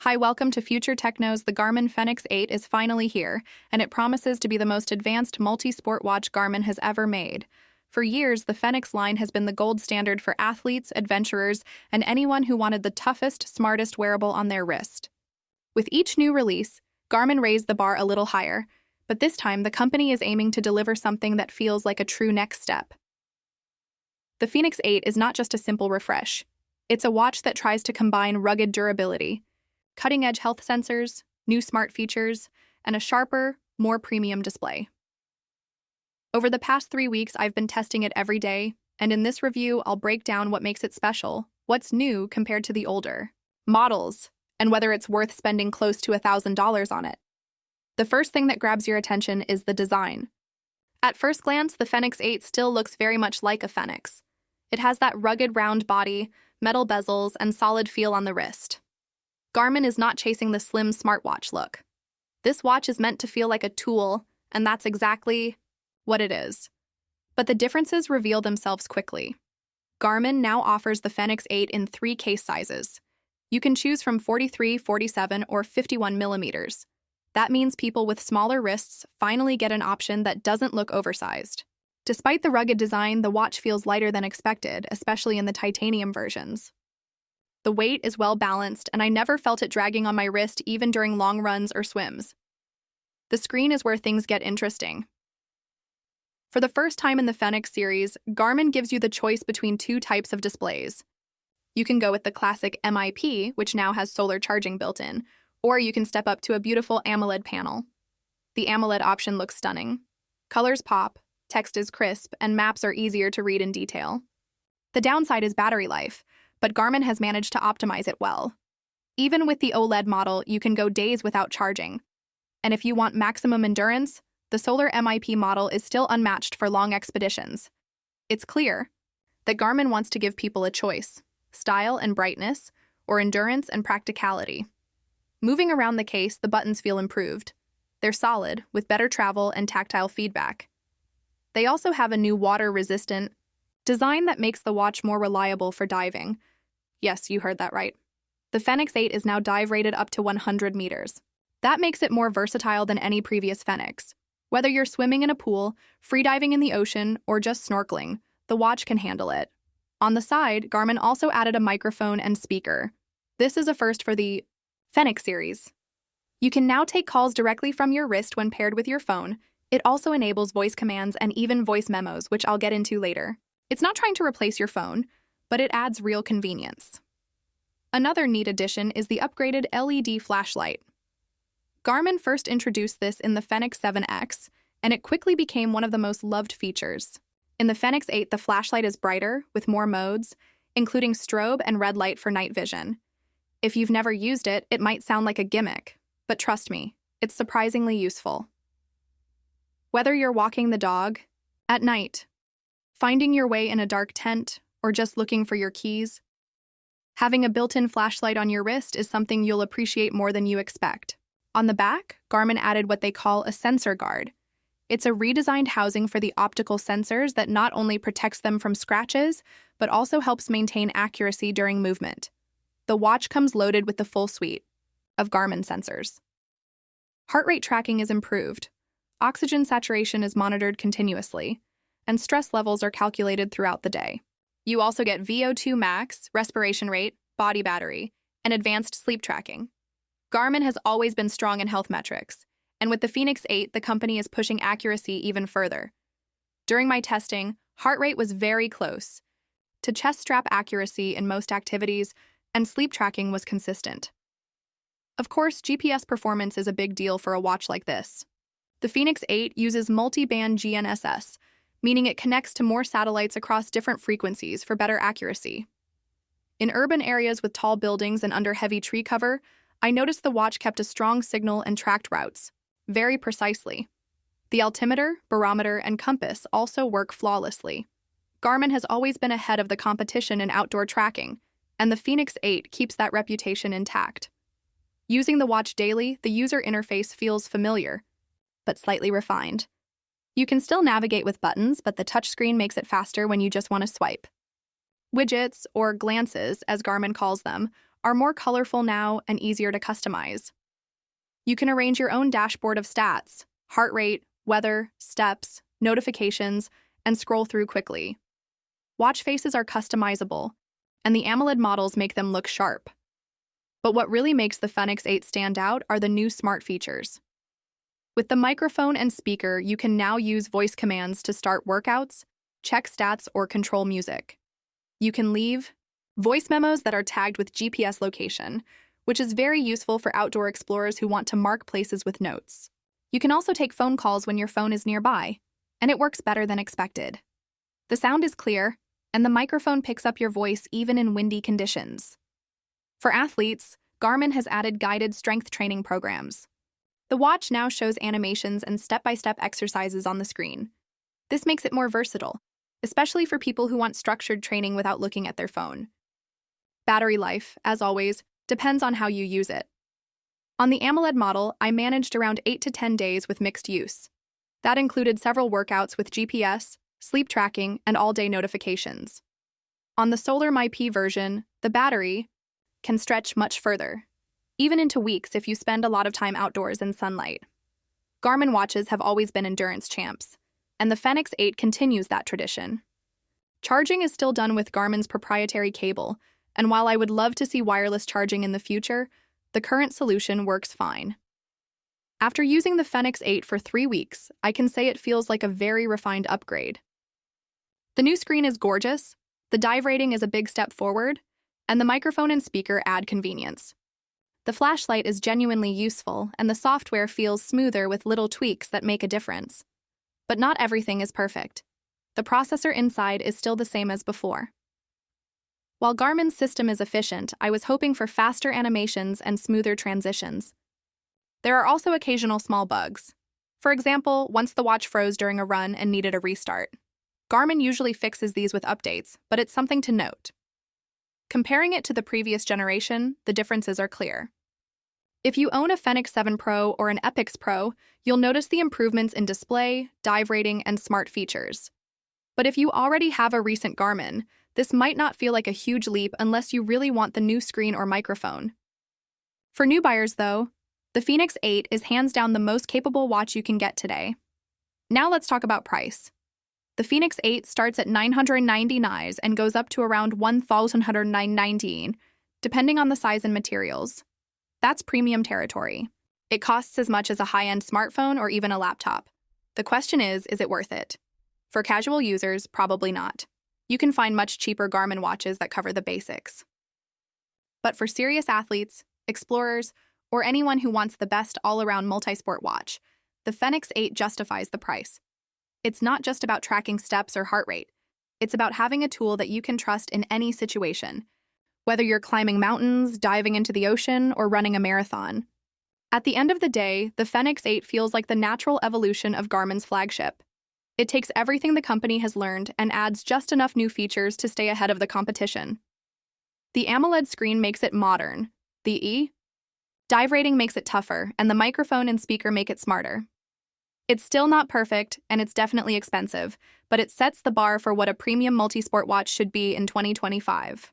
Hi, welcome to Future Techno's. The Garmin Fenix 8 is finally here, and it promises to be the most advanced multi-sport watch Garmin has ever made. For years, the Fenix line has been the gold standard for athletes, adventurers, and anyone who wanted the toughest, smartest wearable on their wrist. With each new release, Garmin raised the bar a little higher, but this time the company is aiming to deliver something that feels like a true next step. The Fenix 8 is not just a simple refresh. It's a watch that tries to combine rugged durability, cutting-edge health sensors, new smart features, and a sharper, more premium display. Over the past 3 weeks, I've been testing it every day, and in this review, I'll break down what makes it special, what's new compared to the older models, and whether it's worth spending close to $1,000 on it. The first thing that grabs your attention is the design. At first glance, the Fenix 8 still looks very much like a Fenix. It has that rugged round body, metal bezels, and solid feel on the wrist. Garmin is not chasing the slim smartwatch look. This watch is meant to feel like a tool, and that's exactly what it is. But the differences reveal themselves quickly. Garmin now offers the Fenix 8 in 3 case sizes. You can choose from 43, 47, or 51 millimeters. That means people with smaller wrists finally get an option that doesn't look oversized. Despite the rugged design, the watch feels lighter than expected, especially in the titanium versions. The weight is well balanced, and I never felt it dragging on my wrist even during long runs or swims. The screen is where things get interesting. For the first time in the Fenix series, Garmin gives you the choice between 2 types of displays. You can go with the classic MIP, which now has solar charging built in, or you can step up to a beautiful AMOLED panel. The AMOLED option looks stunning. Colors pop, text is crisp, and maps are easier to read in detail. The downside is battery life, but Garmin has managed to optimize it well. Even with the OLED model, you can go days without charging. And if you want maximum endurance, the solar MIP model is still unmatched for long expeditions. It's clear that Garmin wants to give people a choice: style and brightness, or endurance and practicality. Moving around the case, the buttons feel improved. They're solid, with better travel and tactile feedback. They also have a new water-resistant design that makes the watch more reliable for diving. Yes, you heard that right. The Fenix 8 is now dive-rated up to 100 meters. That makes it more versatile than any previous Fenix. Whether you're swimming in a pool, freediving in the ocean, or just snorkeling, the watch can handle it. On the side, Garmin also added a microphone and speaker. This is a first for the Fenix series. You can now take calls directly from your wrist when paired with your phone. It also enables voice commands and even voice memos, which I'll get into later. It's not trying to replace your phone, but it adds real convenience. Another neat addition is the upgraded LED flashlight. Garmin first introduced this in the Fenix 7X, and it quickly became one of the most loved features. In the Fenix 8, the flashlight is brighter, with more modes, including strobe and red light for night vision. If you've never used it, it might sound like a gimmick, but trust me, it's surprisingly useful. Whether you're walking the dog, at night, finding your way in a dark tent, or just looking for your keys, having a built-in flashlight on your wrist is something you'll appreciate more than you expect. On the back, Garmin added what they call a sensor guard. It's a redesigned housing for the optical sensors that not only protects them from scratches, but also helps maintain accuracy during movement. The watch comes loaded with the full suite of Garmin sensors. Heart rate tracking is improved, oxygen saturation is monitored continuously, and stress levels are calculated throughout the day. You also get VO2 max, respiration rate, body battery, and advanced sleep tracking. Garmin has always been strong in health metrics, and with the Fenix 8, the company is pushing accuracy even further. During my testing, heart rate was very close to chest strap accuracy in most activities, and sleep tracking was consistent. Of course, GPS performance is a big deal for a watch like this. The Fenix 8 uses multi-band GNSS, meaning it connects to more satellites across different frequencies for better accuracy. In urban areas with tall buildings and under heavy tree cover, I noticed the watch kept a strong signal and tracked routes very precisely. The altimeter, barometer, and compass also work flawlessly. Garmin has always been ahead of the competition in outdoor tracking, and the Fenix 8 keeps that reputation intact. Using the watch daily, the user interface feels familiar, but slightly refined. You can still navigate with buttons, but the touchscreen makes it faster when you just want to swipe. Widgets, or glances, as Garmin calls them, are more colorful now and easier to customize. You can arrange your own dashboard of stats, heart rate, weather, steps, notifications, and scroll through quickly. Watch faces are customizable, and the AMOLED models make them look sharp. But what really makes the Fenix 8 stand out are the new smart features. With the microphone and speaker, you can now use voice commands to start workouts, check stats, or control music. You can leave voice memos that are tagged with GPS location, which is very useful for outdoor explorers who want to mark places with notes. You can also take phone calls when your phone is nearby, and it works better than expected. The sound is clear, and the microphone picks up your voice even in windy conditions. For athletes, Garmin has added guided strength training programs. The watch now shows animations and step-by-step exercises on the screen. This makes it more versatile, especially for people who want structured training without looking at their phone. Battery life, as always, depends on how you use it. On the AMOLED model, I managed around 8 to 10 days with mixed use. That included several workouts with GPS, sleep tracking, and all-day notifications. On the Solar MyP version, the battery can stretch much further, even into weeks if you spend a lot of time outdoors in sunlight. Garmin watches have always been endurance champs, and the Fenix 8 continues that tradition. Charging is still done with Garmin's proprietary cable, and while I would love to see wireless charging in the future, the current solution works fine. After using the Fenix 8 for 3 weeks, I can say it feels like a very refined upgrade. The new screen is gorgeous, the dive rating is a big step forward, and the microphone and speaker add convenience. The flashlight is genuinely useful, and the software feels smoother with little tweaks that make a difference. But not everything is perfect. The processor inside is still the same as before. While Garmin's system is efficient, I was hoping for faster animations and smoother transitions. There are also occasional small bugs. For example, once the watch froze during a run and needed a restart. Garmin usually fixes these with updates, but it's something to note. Comparing it to the previous generation, the differences are clear. If you own a Fenix 7 Pro or an Epix Pro, you'll notice the improvements in display, dive rating, and smart features. But if you already have a recent Garmin, this might not feel like a huge leap unless you really want the new screen or microphone. For new buyers, though, the Fenix 8 is hands down the most capable watch you can get today. Now let's talk about price. The Fenix 8 starts at $999 and goes up to around $1,119, depending on the size and materials. That's premium territory. It costs as much as a high-end smartphone or even a laptop. The question is it worth it? For casual users, probably not. You can find much cheaper Garmin watches that cover the basics. But for serious athletes, explorers, or anyone who wants the best all-around multi-sport watch, the Fenix 8 justifies the price. It's not just about tracking steps or heart rate. It's about having a tool that you can trust in any situation, whether you're climbing mountains, diving into the ocean, or running a marathon. At the end of the day, the Fenix 8 feels like the natural evolution of Garmin's flagship. It takes everything the company has learned and adds just enough new features to stay ahead of the competition. The AMOLED screen makes it modern. The dive rating makes it tougher, and the microphone and speaker make it smarter. It's still not perfect, and it's definitely expensive, but it sets the bar for what a premium multi-sport watch should be in 2025.